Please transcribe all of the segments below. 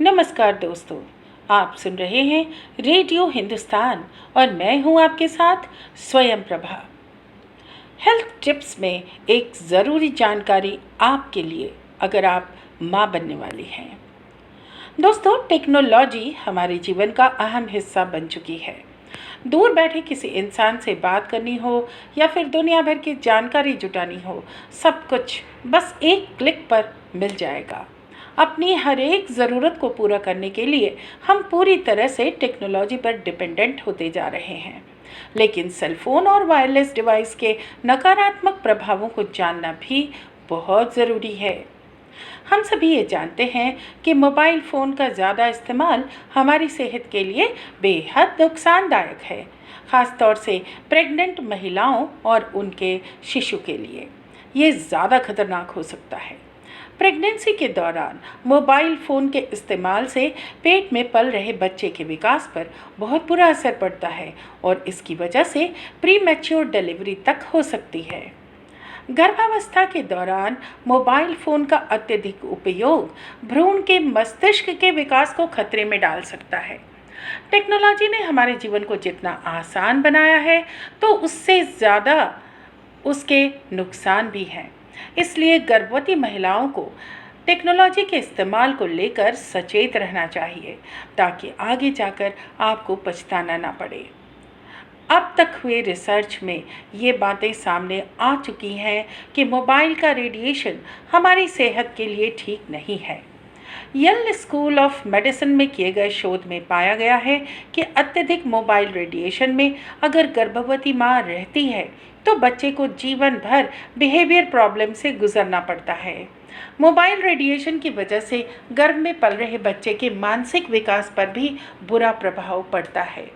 नमस्कार दोस्तों, आप सुन रहे हैं रेडियो हिंदुस्तान और मैं हूं आपके साथ स्वयं प्रभा। हेल्थ टिप्स में एक ज़रूरी जानकारी आपके लिए अगर आप मां बनने वाली हैं। दोस्तों, टेक्नोलॉजी हमारे जीवन का अहम हिस्सा बन चुकी है। दूर बैठे किसी इंसान से बात करनी हो या फिर दुनिया भर की जानकारी जुटानी हो, सब कुछ बस एक क्लिक पर मिल जाएगा। अपनी हर एक ज़रूरत को पूरा करने के लिए हम पूरी तरह से टेक्नोलॉजी पर डिपेंडेंट होते जा रहे हैं। लेकिन सेलफोन और वायरलेस डिवाइस के नकारात्मक प्रभावों को जानना भी बहुत ज़रूरी है। हम सभी ये जानते हैं कि मोबाइल फ़ोन का ज़्यादा इस्तेमाल हमारी सेहत के लिए बेहद नुकसानदायक है, ख़ास तौर से प्रेग्नेंट महिलाओं और उनके शिशु के लिए ये ज़्यादा खतरनाक हो सकता है। प्रेगनेंसी के दौरान मोबाइल फ़ोन के इस्तेमाल से पेट में पल रहे बच्चे के विकास पर बहुत बुरा असर पड़ता है और इसकी वजह से प्री मैच्योर डिलीवरी तक हो सकती है। गर्भावस्था के दौरान मोबाइल फ़ोन का अत्यधिक उपयोग भ्रूण के मस्तिष्क के विकास को खतरे में डाल सकता है। टेक्नोलॉजी ने हमारे जीवन को जितना आसान बनाया है, तो उससे ज़्यादा उसके नुकसान भी हैं। इसलिए गर्भवती महिलाओं को टेक्नोलॉजी के इस्तेमाल को लेकर सचेत रहना चाहिए, ताकि आगे जाकर आपको पछताना ना पड़े। अब तक हुए रिसर्च में ये बातें सामने आ चुकी हैं कि मोबाइल का रेडिएशन हमारी सेहत के लिए ठीक नहीं है। येल स्कूल ऑफ मेडिसिन में किए गए शोध में पाया गया है कि अत्यधिक मोबाइल रेडिएशन में अगर गर्भवती मां रहती है तो बच्चे को जीवन भर बिहेवियर प्रॉब्लम से गुजरना पड़ता है। मोबाइल रेडिएशन की वजह से गर्भ में पल रहे बच्चे के मानसिक विकास पर भी बुरा प्रभाव पड़ता है।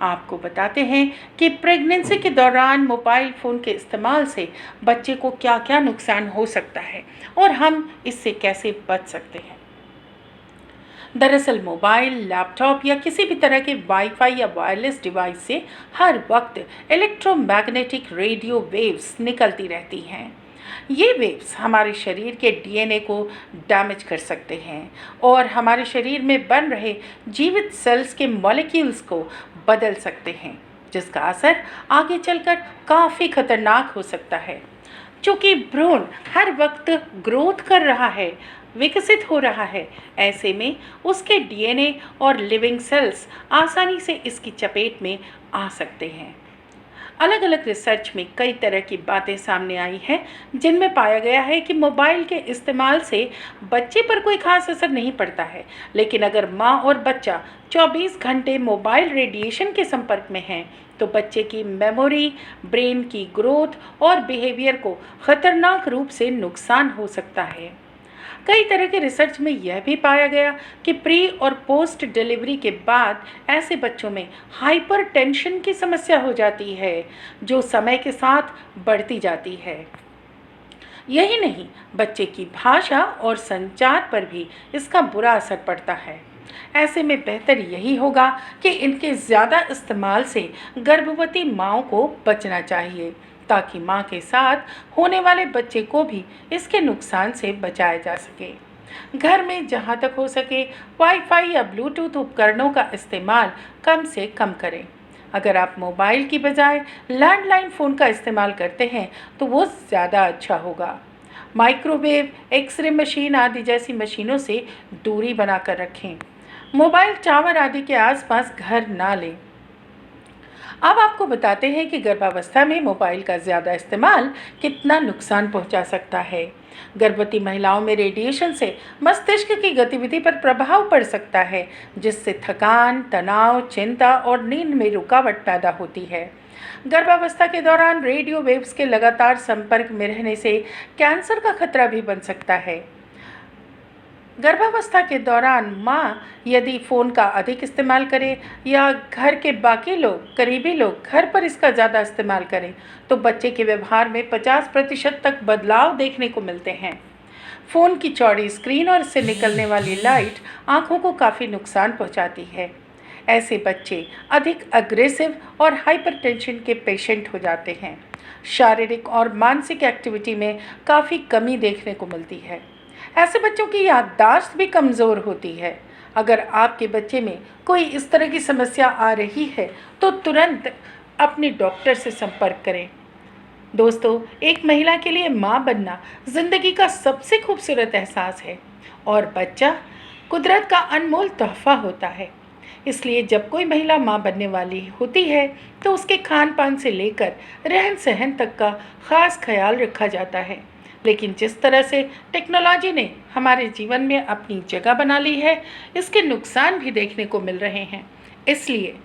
आपको बताते हैं कि प्रेगनेंसी के दौरान मोबाइल फ़ोन के इस्तेमाल से बच्चे को क्या क्या नुकसान हो सकता है और हम इससे कैसे बच सकते हैं। दरअसल मोबाइल, लैपटॉप या किसी भी तरह के वाईफाई या वायरलेस डिवाइस से हर वक्त इलेक्ट्रोमैग्नेटिक रेडियो वेव्स निकलती रहती हैं। ये वेव्स हमारे शरीर के डीएनए को डैमेज कर सकते हैं और हमारे शरीर में बन रहे जीवित सेल्स के मॉलिक्यूल्स को बदल सकते हैं, जिसका असर आगे चलकर काफ़ी खतरनाक हो सकता है। चूँकि भ्रूण हर वक्त ग्रोथ कर रहा है, विकसित हो रहा है, ऐसे में उसके डीएनए और लिविंग सेल्स आसानी से इसकी चपेट में आ सकते हैं। अलग अलग रिसर्च में कई तरह की बातें सामने आई हैं, जिनमें पाया गया है कि मोबाइल के इस्तेमाल से बच्चे पर कोई खास असर नहीं पड़ता है, लेकिन अगर माँ और बच्चा 24 घंटे मोबाइल रेडिएशन के संपर्क में हैं, तो बच्चे की मेमोरी, ब्रेन की ग्रोथ और बिहेवियर को खतरनाक रूप से नुकसान हो सकता है। कई तरह के रिसर्च में यह भी पाया गया कि प्री और पोस्ट डिलीवरी के बाद ऐसे बच्चों में हाइपरटेंशन की समस्या हो जाती है, जो समय के साथ बढ़ती जाती है। यही नहीं, बच्चे की भाषा और संचार पर भी इसका बुरा असर पड़ता है। ऐसे में बेहतर यही होगा कि इनके ज़्यादा इस्तेमाल से गर्भवती माँओं को बचना चाहिए, ताकि माँ के साथ होने वाले बच्चे को भी इसके नुकसान से बचाया जा सके। घर में जहाँ तक हो सके वाईफाई या ब्लूटूथ उपकरणों का इस्तेमाल कम से कम करें। अगर आप मोबाइल की बजाय लैंडलाइन फ़ोन का इस्तेमाल करते हैं तो वो ज़्यादा अच्छा होगा। माइक्रोवेव, एक्सरे मशीन आदि जैसी मशीनों से दूरी बनाकर रखें। मोबाइल टावर आदि के आसपास घर ना लें। अब आपको बताते हैं कि गर्भावस्था में मोबाइल का ज़्यादा इस्तेमाल कितना नुकसान पहुंचा सकता है। गर्भवती महिलाओं में रेडिएशन से मस्तिष्क की गतिविधि पर प्रभाव पड़ सकता है, जिससे थकान, तनाव, चिंता और नींद में रुकावट पैदा होती है। गर्भावस्था के दौरान रेडियो वेव्स के लगातार संपर्क में रहने से कैंसर का खतरा भी बन सकता है। गर्भावस्था के दौरान माँ यदि फ़ोन का अधिक इस्तेमाल करे या घर के बाकी लोग, करीबी लोग घर पर इसका ज़्यादा इस्तेमाल करें, तो बच्चे के व्यवहार में 50% तक बदलाव देखने को मिलते हैं। फ़ोन की चौड़ी स्क्रीन और इससे निकलने वाली लाइट आँखों को काफ़ी नुकसान पहुँचाती है। ऐसे बच्चे अधिक अग्रेसिव और हाइपरटेंशन के पेशेंट हो जाते हैं। शारीरिक और मानसिक एक्टिविटी में काफ़ी कमी देखने को मिलती है। ऐसे बच्चों की याददाश्त भी कमज़ोर होती है। अगर आपके बच्चे में कोई इस तरह की समस्या आ रही है तो तुरंत अपने डॉक्टर से संपर्क करें। दोस्तों, एक महिला के लिए माँ बनना ज़िंदगी का सबसे खूबसूरत एहसास है और बच्चा कुदरत का अनमोल तोहफा होता है। इसलिए जब कोई महिला माँ बनने वाली होती है तो उसके खान पान से लेकर रहन सहन तक का ख़ास ख्याल रखा जाता है। लेकिन जिस तरह से टेक्नोलॉजी ने हमारे जीवन में अपनी जगह बना ली है, इसके नुकसान भी देखने को मिल रहे हैं। इसलिए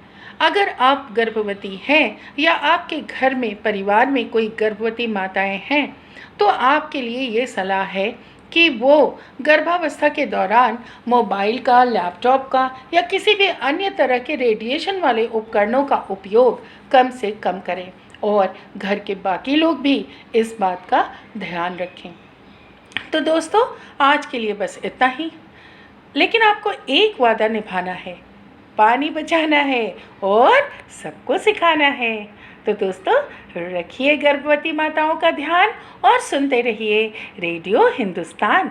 अगर आप गर्भवती हैं या आपके घर में परिवार में कोई गर्भवती माताएं हैं तो आपके लिए ये सलाह है कि वो गर्भावस्था के दौरान मोबाइल का, लैपटॉप का या किसी भी अन्य तरह के रेडिएशन वाले उपकरणों का उपयोग कम से कम करें और घर के बाकी लोग भी इस बात का ध्यान रखें। तो दोस्तों, आज के लिए बस इतना ही, लेकिन आपको एक वादा निभाना है, पानी बचाना है और सबको सिखाना है। तो दोस्तों, रखिए गर्भवती माताओं का ध्यान और सुनते रहिए रेडियो हिंदुस्तान।